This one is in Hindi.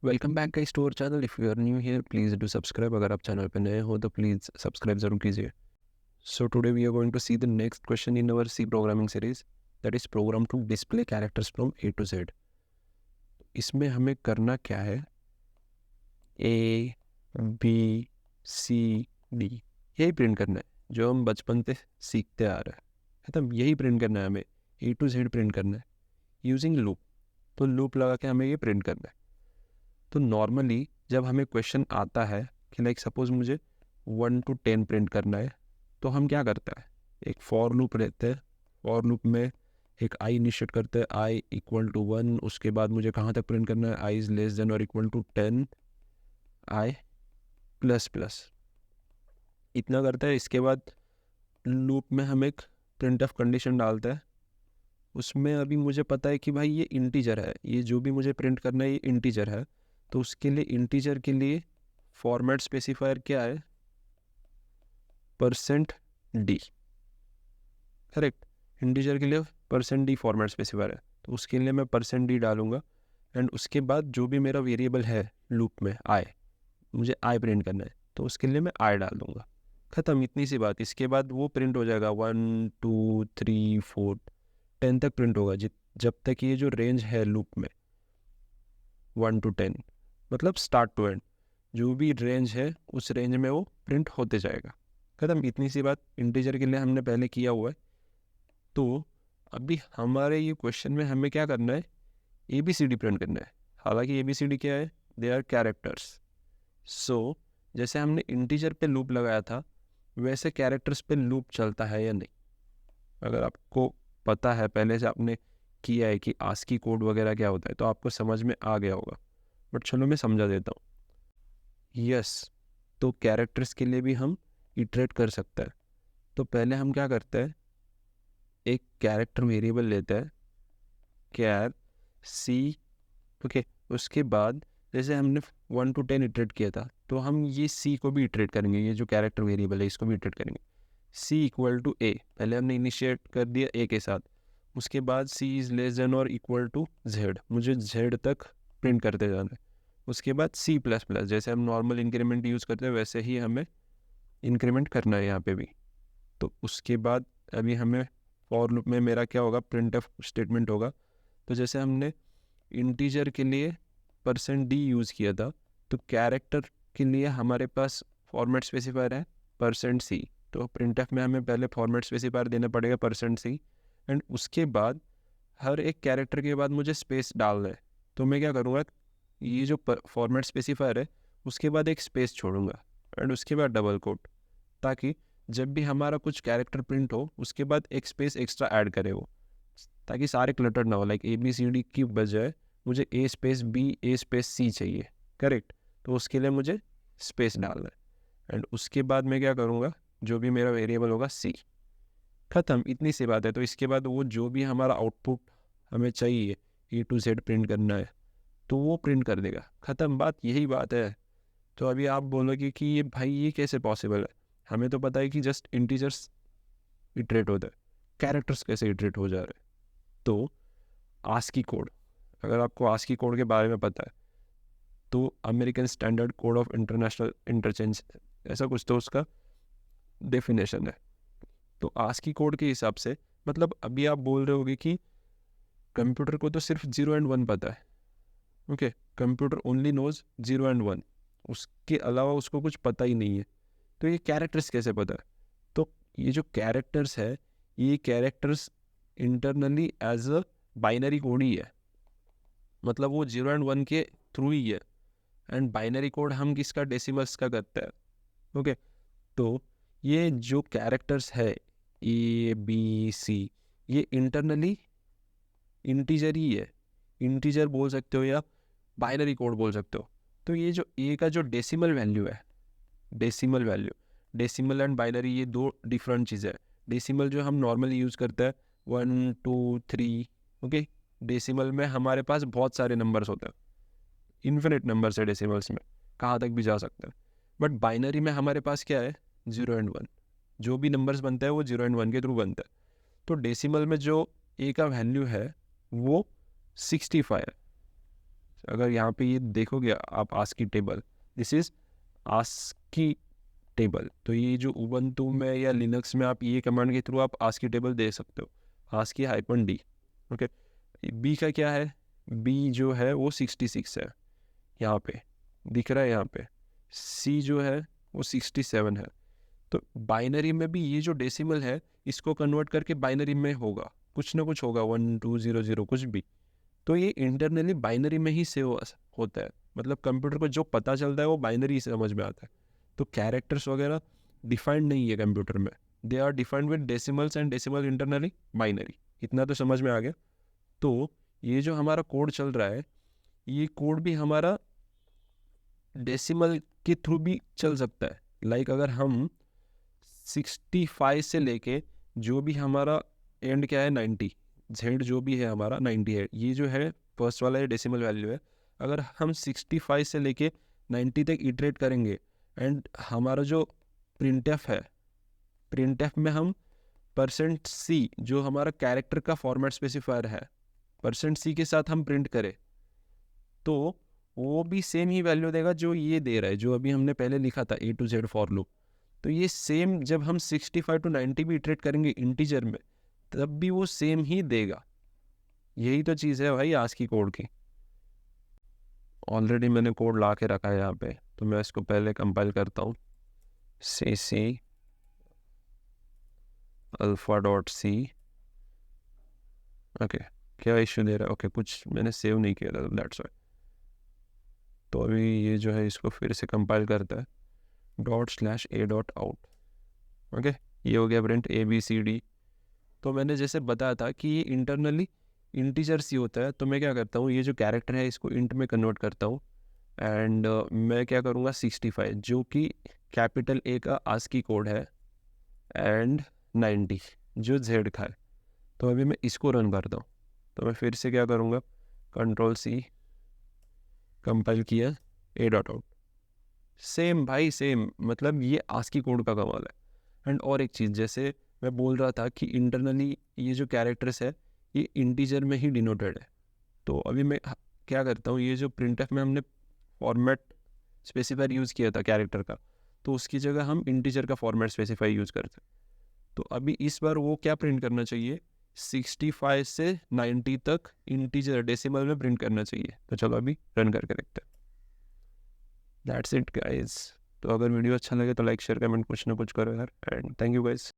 Welcome back guys to our channel. If you are new here please do subscribe. अगर आप चैनल पे नए हो तो प्लीज़ सब्सक्राइब ज़रूर कीजिए। So today we are going to see the next question in our C programming series, that is program to display characters from A to Z. इसमें हमें करना क्या है, ए बी सी डी यही प्रिंट करना है जो हम बचपन से सीखते आ रहे हैं। खत्म, यही प्रिंट करना है हमें, ए टू जेड प्रिंट करना है यूजिंग लूप। तो लूप लगा के हमें ये प्रिंट करना है। तो नॉर्मली जब हमें क्वेश्चन आता है कि लाइक सपोज मुझे 1 to 10 प्रिंट करना है, तो हम क्या करते हैं, एक फॉर लूप रहते हैं। फॉर लूप में एक आई इनिशिएट करते हैं, आई इक्वल टू 1। उसके बाद मुझे कहाँ तक प्रिंट करना है, आई इज लेस देन और equal to 10, I plus plus, इतना करता है। इसके बाद लूप में हम एक प्रिंट ऑफ कंडीशन डालते हैं। उसमें अभी मुझे पता है कि भाई ये इंटीजर है, ये जो भी मुझे प्रिंट करना है ये इंटीजर है। तो उसके लिए इंटीजर के लिए फॉर्मेट स्पेसिफायर क्या है, %d। करेक्ट, इंटीजर के लिए %d फॉर्मेट स्पेसिफायर है, तो उसके लिए मैं %d डालूंगा। एंड उसके बाद जो भी मेरा वेरिएबल है लूप में आई, मुझे आई प्रिंट करना है तो उसके लिए मैं आई डाल दूंगा। ख़त्म, इतनी सी बात। इसके बाद वो प्रिंट हो जाएगा 1 2 3 4 10 तक प्रिंट होगा, जब तक ये जो रेंज है लूप में 1 to 10, मतलब स्टार्ट टू एंड जो भी रेंज है उस रेंज में वो प्रिंट होते जाएगा। खत्म, इतनी सी बात इंटीजर के लिए हमने पहले किया हुआ है। तो अभी हमारे ये क्वेश्चन में हमें क्या करना है, A B C D print करना है। हालांकि ए बी सी डी क्या है, दे आर कैरेक्टर्स। सो जैसे हमने इंटीजर पे लूप लगाया था वैसे कैरेक्टर्स पे लूप चलता है या नहीं। अगर आपको पता है, पहले से आपने किया है कि आस्की कोड वगैरह क्या होता है, तो आपको समझ में आ गया होगा। बट चलो मैं समझा देता हूँ। यस, तो कैरेक्टर्स के लिए भी हम इटरेट कर सकते हैं। तो पहले हम क्या करते हैं, एक कैरेक्टर वेरिएबल लेते हैं, कैर सी। ओके, उसके बाद जैसे हमने 1 to 10 इटरेट किया था, तो हम ये सी को भी इटरेट करेंगे, ये जो कैरेक्टर वेरिएबल है इसको भी इटरेट करेंगे। सी इक्वल टू ए, पहले हमने इनिशिएट कर दिया ए के साथ। उसके बाद सी इज़ लेस देन और इक्वल टू जेड, मुझे जेड तक प्रिंट करते जाना है। उसके बाद सी प्लस प्लस, जैसे हम नॉर्मल इंक्रीमेंट यूज़ करते हैं वैसे ही हमें इंक्रीमेंट करना है यहाँ पे भी। तो उसके बाद अभी हमें फॉर लूप में मेरा क्या होगा, प्रिंट एफ स्टेटमेंट होगा। तो जैसे हमने इंटीजर के लिए %d यूज़ किया था, तो कैरेक्टर के लिए हमारे पास फॉर्मेट स्पेसिफायर है %c। तो प्रिंट एफ में हमें पहले फॉर्मेट स्पेसिफायर देना पड़ेगा %c। एंड उसके बाद हर एक कैरेक्टर के बाद मुझे स्पेस डालना है। तो मैं क्या करूँगा, ये जो फॉर्मेट स्पेसिफायर है उसके बाद एक स्पेस छोड़ूंगा एंड उसके बाद डबल कोट, ताकि जब भी हमारा कुछ कैरेक्टर प्रिंट हो उसके बाद एक स्पेस एक्स्ट्रा ऐड करे वो, ताकि सारे क्लटर ना हो। Like A B C D की बजाय मुझे A space B A space C चाहिए। करेक्ट, तो उसके लिए मुझे स्पेस डालना है। एंड उसके बाद मैं क्या करूँगा, जो भी मेरा वेरिएबल होगा सी। ख़त्म, इतनी सी बात है। तो इसके बाद वो जो भी हमारा आउटपुट हमें चाहिए ए टू जेड प्रिंट करना है तो वो प्रिंट कर देगा। ख़त्म, बात यही बात है। तो अभी आप बोलोगे कि ये भाई ये कैसे पॉसिबल है, हमें तो पता है कि जस्ट इंटीजर्स इटरेट होता है, कैरेक्टर्स कैसे इटरेट हो जा रहे हैं। तो आस्की कोड, अगर आपको आस्की कोड के बारे में पता है तो American standard code of international interchange, ऐसा कुछ तो उसका डेफिनेशन है। तो आस्की कोड के हिसाब से, मतलब अभी आप बोल रहे होगे कि कंप्यूटर को तो सिर्फ 0 and 1 पता है। Okay, computer only knows 0 and 1, उसके अलावा उसको कुछ पता ही नहीं है। तो ये कैरेक्टर्स कैसे पता है, तो ये जो कैरेक्टर्स है ये characters internally as a binary code ही है, मतलब वो 0 and 1 के थ्रू ही है। एंड बाइनरी कोड हम किसका, डेसिमल्स का करते हैं। ओके, तो ये जो कैरेक्टर्स है ए बी सी, ये इंटरनली इंटीजर ही है। इंटीजर बोल सकते हो या बाइनरी कोड बोल सकते हो। तो ये जो ए का जो डेसिमल वैल्यू है, decimal value, decimal and binary ये दो डिफरेंट चीज़ें हैं। डेसिमल जो हम नॉर्मली यूज़ करते हैं 1 2 3, ओके, डेसिमल में हमारे पास बहुत सारे नंबर्स होते हैं, इन्फिनिट नंबर्स है डेसिमल्स में, कहाँ तक भी जा सकते हैं। बट बाइनरी में हमारे पास क्या है, 0 and 1, जो भी नंबर्स बनते हैं वो 0 and 1 के थ्रू बनता है। तो डेसिमल में जो ए का वैल्यू है वो 65 है। अगर यहाँ पे ये देखोगे आप ASCII table, this is ASCII table. तो ये जो उबंटू में या लिनक्स में आप ये कमांड के थ्रू आप आस्की टेबल दे सकते हो, आस्की -d। ओके, बी का क्या है, बी जो है वो 66 है, यहाँ पे दिख रहा है यहाँ पे। सी जो है वो 67 है। तो बाइनरी में भी ये जो डेसिमल है इसको कन्वर्ट करके बाइनरी में होगा, कुछ ना कुछ होगा, 1 2 0 0 कुछ भी। तो ये इंटरनली बाइनरी में ही सेव होता है, मतलब कंप्यूटर को जो पता चलता है वो बाइनरी समझ में आता है। तो कैरेक्टर्स वगैरह डिफाइंड नहीं है कंप्यूटर में, they are defined with decimals and decimal internally binary. इतना तो समझ में आ गया। तो ये जो हमारा कोड चल रहा है, ये कोड भी हमारा डेसिमल के थ्रू भी चल सकता है। लाइक अगर हम 65 से लेके जो भी हमारा एंड क्या है 90, जेड जो भी है हमारा 90 है, ये जो है फर्स्ट वाला ये डेसिमल वैल्यू है। अगर हम 65 से लेके 90 तक इटरेट करेंगे एंड हमारा जो प्रिंटएफ है, प्रिंटएफ में हम %c जो हमारा कैरेक्टर का फॉर्मेट स्पेसिफायर है, %c के साथ हम प्रिंट करें तो वो भी सेम ही वैल्यू देगा जो ये दे रहा है, जो अभी हमने पहले लिखा था A to Z for loop. तो ये सेम जब हम 65 to 90 भी इटरेट करेंगे इंटीजर में, तब भी वो सेम ही देगा। यही तो चीज़ है भाई आस्की कोड की। ऑलरेडी मैंने कोड ला के रखा है यहाँ पे, तो मैं इसको पहले कंपाइल करता हूँ। cc alpha.c। ओके, क्या इश्यू दे रहा है? ओके, कुछ मैंने सेव नहीं किया था, दैट्स वाई। तो अभी ये जो है इसको फिर से कंपाइल करता है, ./a.out। ओके, ये हो गया प्रिंट ABCD। तो मैंने जैसे बताया था कि ये इंटरनली इंटीजर सी होता है, तो मैं क्या करता हूँ, ये जो कैरेक्टर है इसको इंट में कन्वर्ट करता हूँ एंड मैं क्या करूँगा 65 जो कि कैपिटल A का आस्की कोड है एंड 90 जो जेड का है। तो अभी मैं इसको रन करता हूँ, तो मैं फिर से क्या करूँगा, Ctrl+C, कंपाइल किया A.out। सेम भाई सेम, मतलब ये आस्की कोड का कमाल है। एंड और एक चीज़, जैसे मैं बोल रहा था कि इंटरनली ये जो कैरेक्टर्स है ये इंटीजर में ही डिनोटेड है। तो अभी मैं क्या करता हूँ, ये जो प्रिंटएफ में हमने फॉर्मेट स्पेसिफायर यूज़ किया था कैरेक्टर का, तो उसकी जगह हम इंटीजर का फॉर्मेट स्पेसिफाई यूज़ करते हैं। तो अभी इस बार वो क्या प्रिंट करना चाहिए, 65 से 90 तक इंटीजर डेसिमल में प्रिंट करना चाहिए। तो चलो अभी रन करके देखते हैं। That's it guys. तो अगर वीडियो अच्छा लगे तो लाइक शेयर कमेंट कुछ ना कुछ करो यार, एंड थैंक यू गाइज।